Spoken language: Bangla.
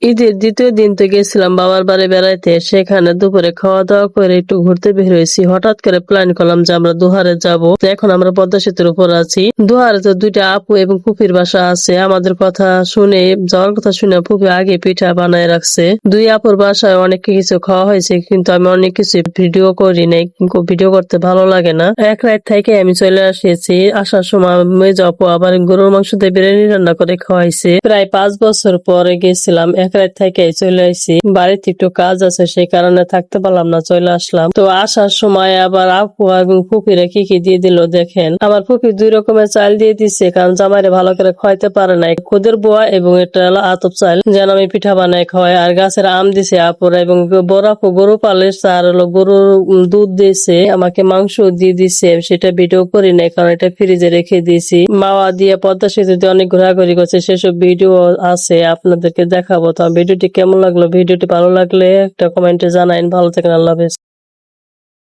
ঈদের ২য় দিন তো গেছিলাম বাবার বাড়ি বেড়াইতে। সেখানে দুপুরে খাওয়া-দাওয়া করে একটু ঘুরতে বের হইছি। হঠাৎ করে প্ল্যান করলাম যে আমরা দোহারে যাবো। তো এখন আমরা পদ্মা সেতুর উপর আছি। দোহারে তো ২ টা আপু এবং ফুফির বাসা আছে। আমাদের কথা শুনে, যাওয়ার কথা শুনে ফুফি আগে পিঠা বানায় রাখছে। ২ আপুর বাসায় অনেক কিছু খাওয়া হয়েছে, কিন্তু আমি অনেক কিছু ভিডিও করি নাই। ভিডিও করতে ভালো লাগে না। এক রাত থেকে আমি চলে এসেছি। আসার সময় মেজো আপু আবার গরুর মাংস দিয়ে বিরিয়ানি রান্না করে খাওয়াইছে। প্রায় ৫ বছর পরে গেছিলাম। এক রাত থেকে চলে আইছি। বাড়িতে একটু কাজ আছে, সেই কারণে থাকতে পারলাম না, চলে আসলাম। তো আসার সময় আবার আপু এবং ফুপিরা কি কি দিয়ে দিল দেখেন। আমার ফুপি ২ রকমের চাল দিয়ে দিচ্ছে, কারণ জামাইরে ভালো করে খাওয়াইতে পারে নাই। খুদের বোয়া এবং এটা হলো আতপ চাল, যেন আমি পিঠা বানাই খাওয়াই। আর গাছের আম দিছে আপুরা, এবং বড় আপু গরু পালে, আর হলো গরুর দুধ দিয়েছে, আমাকে মাংস দিয়ে দিছে। সেটা ভিডিও করি নাই, কারণ এটা ফ্রিজে রেখে দিয়েছি। মাওয়া দিয়ে পদ্মা সেতুতে অনেক ঘোরাঘুরি করছে, সেসব ভিডিও আছে, আপনাদেরকে দেখাবো। তো ভিডিওটি কেমন লাগলো, ভিডিওটি ভালো লাগলে একটা কমেন্টে জানাইন। ভালো থাকেন, আল্লাহ হাফেজ।